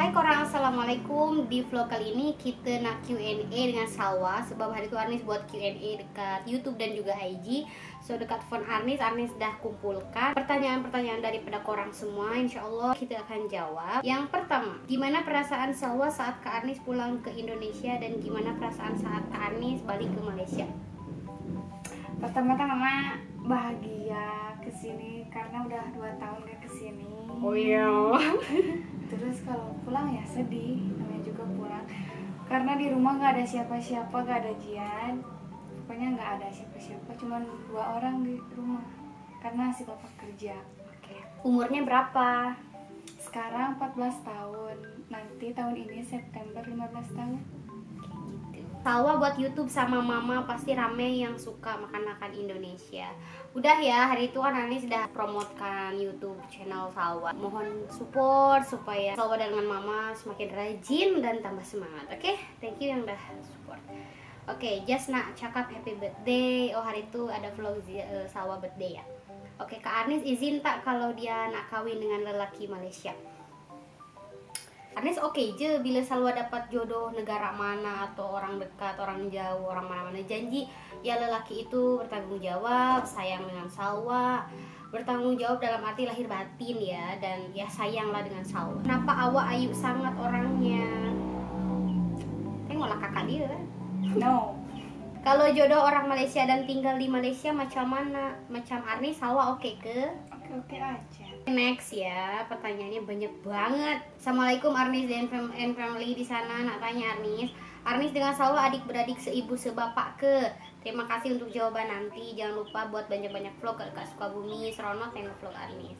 Hai korang, assalamualaikum. Di vlog kali ini kita nak Q&A dengan Salwa. Sebab hari itu Arnis buat Q&A dekat YouTube dan juga IG. So dekat phone Arnis dah kumpulkan pertanyaan-pertanyaan daripada korang semua. Insya Allah kita akan jawab. Yang pertama, gimana perasaan Salwa saat Kak Arnis pulang ke Indonesia, dan gimana perasaan saat Kak Arnis balik ke Malaysia? Pertama-tama bahagia kesini karena udah 2 tahun gak kesini. Oh iya. Terus kalau pulang ya sedih, namanya juga pulang. Karena di rumah gak ada siapa-siapa, gak ada Jian. Pokoknya gak ada siapa-siapa, cuma 2 orang di rumah. Karena si bapak kerja. Oke. Umurnya berapa? Sekarang 14 tahun. Nanti tahun ini September 15 tahun. Salwa buat YouTube sama Mama pasti rame yang suka makan-makan Indonesia. Udah ya, hari itu kan Arnis sudah promotkan YouTube channel Salwa. Mohon support supaya Salwa dengan Mama semakin rajin dan tambah semangat. Oke, thank you yang udah support. Oke, just nak cakap happy birthday. Oh, hari itu ada vlog Salwa birthday ya. Oke, Kak Arnis izin tak kalau dia nak kawin dengan lelaki Malaysia? Arnis oke je bila Salwa dapat jodoh negara mana atau orang dekat, orang jauh, orang mana-mana. Janji ya lelaki itu bertanggung jawab, sayang dengan Salwa, bertanggung jawab dalam arti lahir batin ya, dan ya sayanglah dengan Salwa. Kenapa awak ayu sangat orangnya? Tengoklah kakak dia. No. Kalau jodoh orang Malaysia dan tinggal di Malaysia macam mana? Macam Arnis, Salwa oke ke? Oke aja. Next ya, pertanyaannya banyak banget. Assalamualaikum Arnis dan family di sana. Nak tanya Arnis, Arnis dengan Salwa adik-beradik seibu sebapak ke? Terima kasih untuk jawaban nanti. Jangan lupa buat banyak-banyak vlog ke dekat Sukabumi. Seronok tengok vlog Arnis.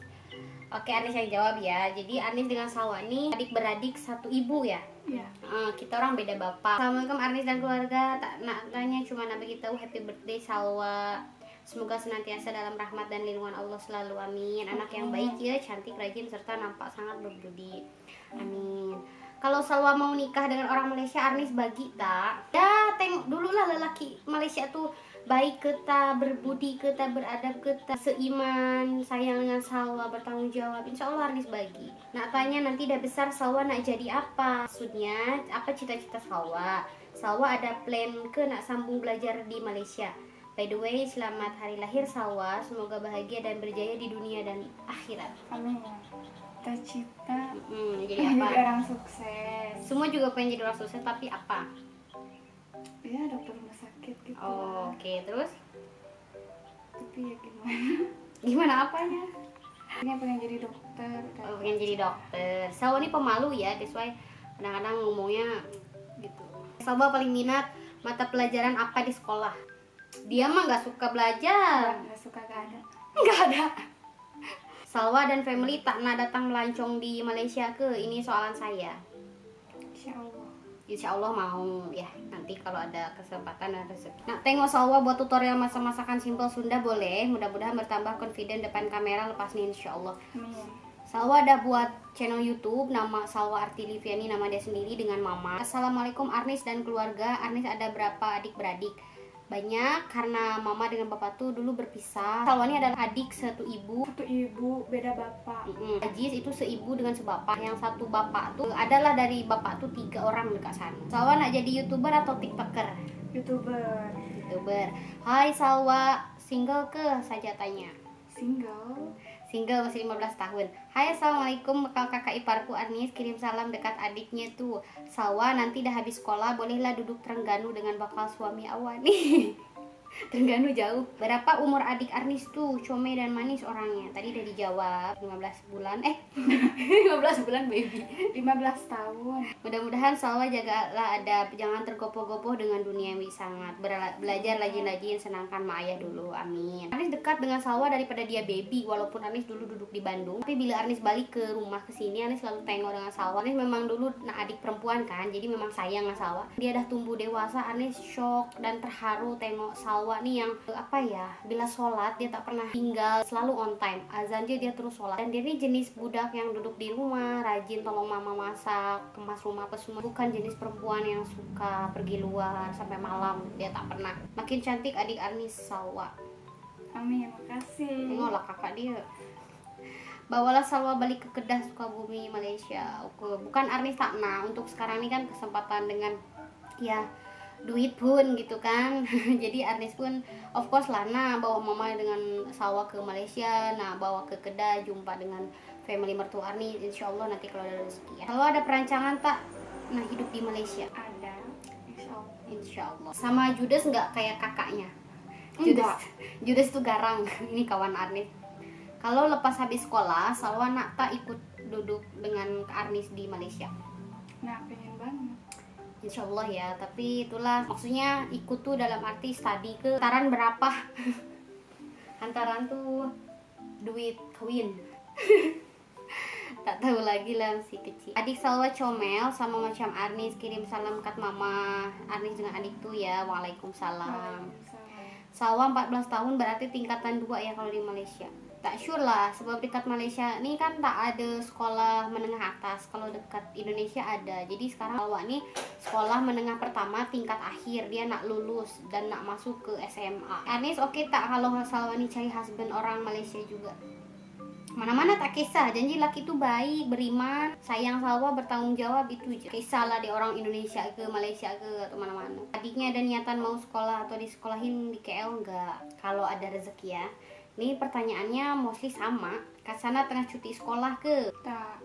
Oke, Arnis yang jawab ya. Jadi Arnis dengan Salwa nih adik-beradik satu ibu ya? Iya. Kita orang beda bapak. Assalamualaikum Arnis dan keluarga. Tak nak tanya, cuma nak beritahu happy birthday Salwa. Semoga senantiasa dalam rahmat dan lindungan Allah selalu, amin. Anak yang baik ya, cantik, rajin, serta nampak sangat berbudi, amin. Kalau Salwa mau nikah dengan orang Malaysia, Arnis bagi tak? Ya tengok dulu lah lelaki Malaysia tuh baik ke tak, berbudi ke tak, beradab ke tak, seiman, sayang dengan Salwa, bertanggung jawab. Insya Allah Arnis bagi. Nak tanya nanti dah besar Salwa nak jadi apa? Maksudnya apa cita-cita Salwa? Salwa ada plan ke nak sambung belajar di Malaysia? By the way, selamat hari lahir Salwa. Semoga bahagia dan berjaya di dunia dan akhirat. Amin. Cita-cita Jadi apa? jadi orang sukses. Semua juga pengen jadi orang sukses, tapi apa? Ya dokter rumah sakit gitu. Oh, Oke. Terus? Tapi ya gimana? Gimana apanya? Ini pengen jadi dokter. Pengen jadi dokter. Salwa ini pemalu ya, that's why kadang-kadang ngomongnya gitu. Salwa paling minat mata pelajaran apa di sekolah? Dia mah nggak suka belajar. Nggak suka, gak ada. Nggak ada. Salwa dan family tak nak datang melancong di Malaysia ke? Ini soalan saya. Insya Allah. Insya Allah mau ya, nanti kalau ada kesempatan dan rezeki. Nah, tengok Salwa buat tutorial masak-masakan simple Sunda boleh. Mudah-mudahan bertambah confident depan kamera lepas nih insya Allah. Amin. Salwa ada buat channel YouTube nama Salwa Arti Liviani, nama dia sendiri dengan Mama. Assalamualaikum Arnis dan keluarga. Arnis ada berapa adik-beradik? Banyak, karena Mama dengan Bapak tuh dulu berpisah. Salwa ini adalah adik satu ibu. Satu ibu beda bapak. Ajis itu seibu dengan sebapak. Yang satu bapak tuh adalah dari bapak tuh 3 orang dekat sana. Salwa nak jadi YouTuber atau TikToker? YouTuber. Hai Salwa, single ke? Saja tanya. Single masih 15 tahun. Hai assalamualaikum, bakal kakak iparku Arnis kirim salam dekat adiknya tuh. Salwa nanti dah habis sekolah bolehlah duduk Terengganu dengan bakal suami awan nih. Terengganu jauh. Berapa umur adik Arnis tuh? Comel dan manis orangnya. Tadi udah dijawab. 15 bulan. 15 bulan baby. 15 tahun. Mudah-mudahan Salwa jagalah adab, jangan tergopoh-gopoh dengan duniawi sangat. Belajar rajin-rajin, senangkan mak ayah dulu. Amin. Arnis dekat dengan Salwa daripada dia baby, walaupun Arnis dulu duduk di Bandung. Tapi bila Arnis balik ke rumah ke sini, Arnis selalu tengok dengan Salwa. Arnis memang dulu adik perempuan kan, jadi memang sayang sama Salwa. Dia dah tumbuh dewasa, Arnis shock dan terharu tengok Salwa nih yang bila sholat dia tak pernah tinggal, selalu on time. Azan dia terus sholat. Dan dia ini jenis budak yang duduk di rumah, rajin tolong mama masak, kemas rumah apa semua. Bukan jenis perempuan yang suka pergi luar sampai malam, dia tak pernah. Makin cantik adik Arnis Salwa. Amin, makasih. Tengoklah kakak dia. bawalah Salwa balik ke Kedah Sukabumi Malaysia. Oke, bukan Arnis Takna. Untuk sekarang ini kan kesempatan dengan ya duit pun gitu kan. Jadi Arnis pun of course lah bawa mama dengan Salwa ke Malaysia, bawa ke Kedah jumpa dengan family mertua Arnis, insya Allah nanti kalau ada rezeki ya. Kalau ada perancangan tak hidup di Malaysia? Ada, insya Allah. Sama Judas nggak kayak kakaknya? Enggak. Judas tuh garang. Ini kawan Arnis. Kalau lepas habis sekolah, Salwa nak tak ikut duduk dengan Arnis di Malaysia? Nah, pengen banget. Insya Allah ya, tapi itulah maksudnya ikut tuh dalam arti study ke hantaran berapa? Hantaran tuh duit kawin. Tak tahu lagi lah, masih kecil. Adik Salwa comel sama macam Arnis, kirim salam kat mama Arnis dengan adik tuh ya. Waalaikumsalam. Salwa 14 tahun berarti tingkatan 2 ya kalau di Malaysia. Tak sure lah, sebab dekat Malaysia nih kan tak ada sekolah menengah atas. Kalau dekat Indonesia ada. Jadi sekarang Salwa nih sekolah menengah pertama tingkat akhir, dia nak lulus dan nak masuk ke SMA. Arnis oke tak kalau Salwa nih cari husband orang Malaysia juga? Mana-mana tak kisah, janji laki itu baik, beriman, sayang Salwa, bertanggung jawab, itu aja. Kisah lah di orang Indonesia ke Malaysia ke atau mana-mana. Adiknya ada niatan mau sekolah atau disekolahin di KL enggak? Kalau ada rezeki ya. Ini pertanyaannya mostly sama. Kak Sana tengah cuti sekolah ke? Tak.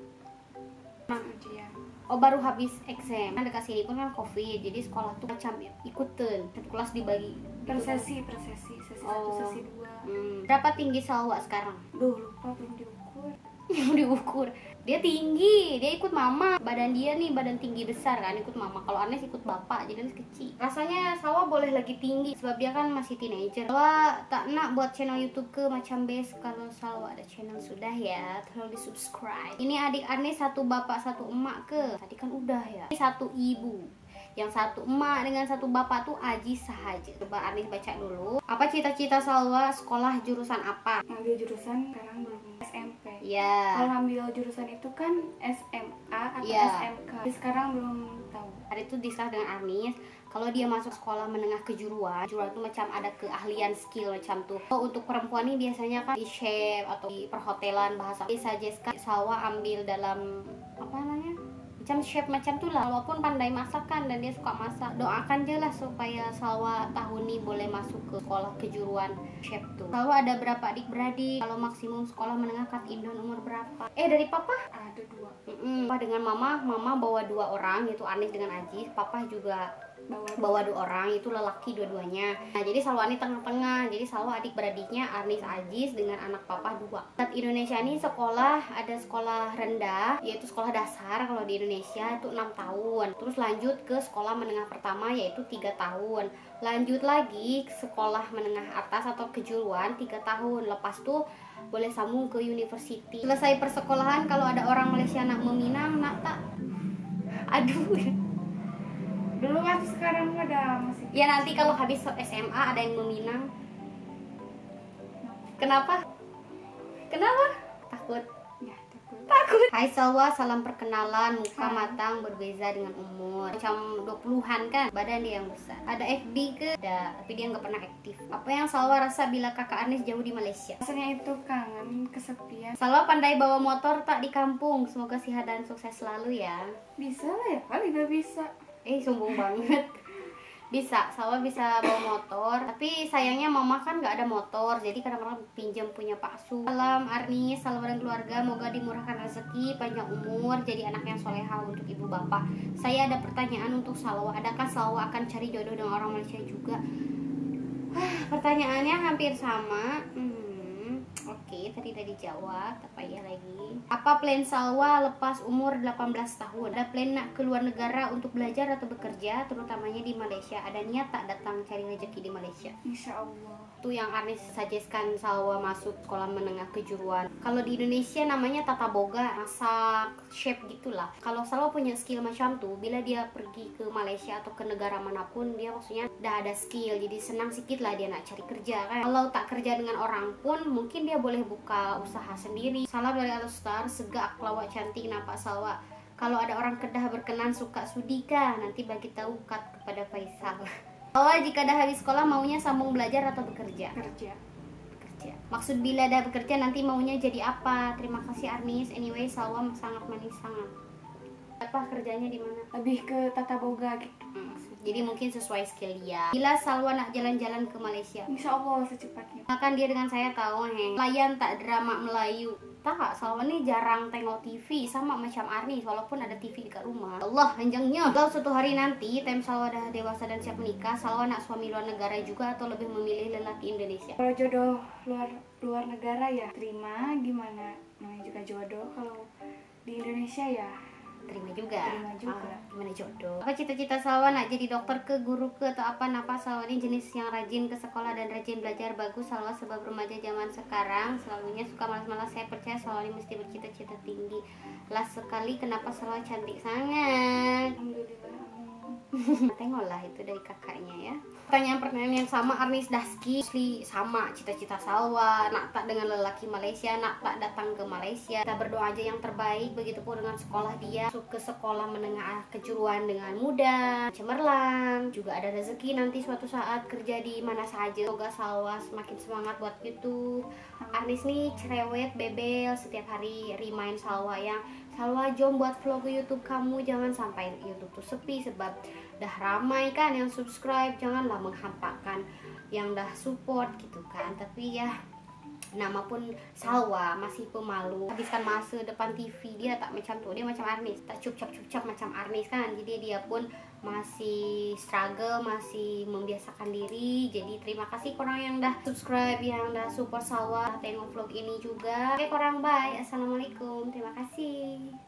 Ujian. Oh baru habis exam. Kan dekat sini pun kan COVID, jadi sekolah tuh macam ikutan. Satu kelas dibagi. Per sesi, sesi 1, sesi 2. Berapa tinggi Salwa sekarang? Duh, lupa belum diukur. Yang diukur. Dia tinggi, dia ikut mama. Badan dia nih badan tinggi besar kan, ikut mama. Kalau Arnis ikut bapak, jadi Arnis kecil. Rasanya Salwa boleh lagi tinggi sebab dia kan masih teenager. Salwa tak nak buat channel YouTube ke macam best. Kalau Salwa ada channel sudah ya, tolong di subscribe. Ini adik Arnis satu bapak satu emak ke? Tadi kan udah ya. Ini satu ibu. Yang satu emak dengan satu bapak tuh Aji sahaja. Coba Arnis baca dulu. Apa cita-cita Salwa, sekolah jurusan apa? Ngambil jurusan sekarang belum SMP. Ya. Kalau ngambil jurusan itu kan SMA atau SMK. Tapi sekarang belum tahu. Hari itu disah dengan Arnis. Kalau dia masuk sekolah menengah kejuruan, kejuruan tuh macam ada keahlian skill macam tuh. Untuk perempuan nih biasanya kan di chef atau di perhotelan bahasa. Disuggestkan Salwa ambil dalam apa namanya? Macam chef macam tuh lah, walaupun pandai masakan dan dia suka masak. Doakan aja lah supaya Salwa tahun ini boleh masuk ke sekolah kejuruan chef tuh. Salwa ada berapa adik-beradik? Kalau maksimum sekolah menengah kat Indon umur berapa? Dari papa? Ada 2. Papa dengan mama bawa 2 orang, yaitu Arnis dengan Aji. Papa juga bawa 2 orang, itu lelaki dua-duanya. Nah jadi Salwa ini tengah-tengah, jadi Salwa adik beradiknya Arnis Ajis dengan anak papa 2. Saat Indonesia ini sekolah ada sekolah rendah, yaitu sekolah dasar kalau di Indonesia itu 6 tahun. Terus lanjut ke sekolah menengah pertama yaitu 3 tahun. Lanjut lagi ke sekolah menengah atas atau kejuruan 3 tahun. Lepas tuh boleh sambung ke university. Selesai persekolahan kalau ada orang Malaysia nak meminang, nak tak? Aduh. Belum atau sekarang ada masih? Ya nanti kalau habis SMA ada yang meminang. Kenapa? Kenapa? Takut. Ya, Takut. Hai Salwa, salam perkenalan. Muka matang berbeza dengan umur. Macam 20-an kan, badan dia yang besar. Ada FB ke? Ada, tapi dia nggak pernah aktif. Apa yang Salwa rasa bila kakak Arnis jauh di Malaysia? Rasanya itu kangen, kesepian. Salwa pandai bawa motor tak di kampung? Semoga sehat dan sukses selalu ya. Bisa lah ya, paling gak bisa. Sombong banget. Bisa, Salwa bisa bawa motor. Tapi sayangnya mama kan nggak ada motor, jadi kadang-kadang pinjam punya Pak Su. Salam Arnis, Salwa dan keluarga, moga dimurahkan rezeki, panjang umur, jadi anak yang soleha untuk ibu bapak. Saya ada pertanyaan untuk Salwa, adakah Salwa akan cari jodoh dengan orang Malaysia juga? Pertanyaannya hampir sama. Oke, tadi udah dijawab, tak payah lagi. Apa plan Salwa lepas umur 18 tahun? Ada plan nak keluar negara untuk belajar atau bekerja, terutamanya di Malaysia? Ada niat tak datang cari rezeki di Malaysia? Insya Allah. Itu yang Arnis suggestkan Salwa masuk sekolah menengah kejuruan. Kalau di Indonesia namanya tata boga, masak, chef gitulah. Kalau Salwa punya skill macam tuh, bila dia pergi ke Malaysia atau ke negara manapun, dia maksudnya udah ada skill, jadi senang sedikit lah dia nak cari kerja kan. Kalau tak kerja dengan orang pun, mungkin dia boleh buka usaha sendiri. Salam dari Alustar, segak lawak cantik nampak Salwa. Kalau ada orang Kedah berkenan suka sudi kah? Nanti bagi tahu kat kepada Faisal. Oh, jika dah habis sekolah maunya sambung belajar atau bekerja? Kerja. bekerja. Maksud bila dah bekerja nanti maunya jadi apa? Terima kasih Arnis. Anyway, Salwa sangat manis sangat. Apa kerjanya di mana? Lebih ke tata boga gitu. Jadi mungkin sesuai skill dia. Bila Salwa nak jalan-jalan ke Malaysia, Insya Allah secepatnya. akan dia dengan saya tahu layan tak drama Melayu. Tak, Salwa ni jarang tengok TV sama macam Arnis walaupun ada TV dekat rumah. Allah panjangnya. Kalau suatu hari nanti time Salwa dah dewasa dan siap menikah, Salwa nak suami luar negara juga atau lebih memilih lelaki Indonesia? Kalau jodoh luar negara ya terima, gimana namanya juga jodoh. Kalau di Indonesia ya Terima juga. Terima juga. Gimana jodoh? Apa cita-cita Salwa nak jadi dokter ke, guru ke, atau apa? Napa Salwa ini jenis yang rajin ke sekolah dan rajin belajar. Bagus Salwa sebab remaja zaman sekarang selalunya suka malas-malas. Saya percaya Salwa ini mesti bercita-cita tinggi. Last sekali kenapa Salwa cantik sangat? Alhamdulillah. Tengoklah itu dari kakaknya ya. Pertanyaan yang sama Arnis Daski sama cita-cita Salwa, nak tak dengan lelaki Malaysia, nak tak datang ke Malaysia. Kita berdoa aja yang terbaik. Begitupun dengan sekolah dia, masuk ke sekolah menengah kejuruan dengan mudah, cemerlang, juga ada rezeki nanti suatu saat kerja di mana saja. Semoga Salwa semakin semangat buat YouTube. Arnis nih cerewet, bebel, setiap hari remind Salwa yang Salwa jom buat vlog ke YouTube kamu, jangan sampai YouTube tuh sepi sebab dah ramai kan yang subscribe. Janganlah menghampakan yang dah support gitu kan. Tapi ya nama pun Salwa masih pemalu, habiskan masa depan TV. Dia tak macam tu, dia macam Arnis, tak cup-cup macam Arnis kan. Jadi dia pun masih struggle, masih membiasakan diri. Jadi terima kasih korang yang dah subscribe, yang dah support Salwa, tengok vlog ini juga. Oke korang, bye, assalamualaikum, terima kasih.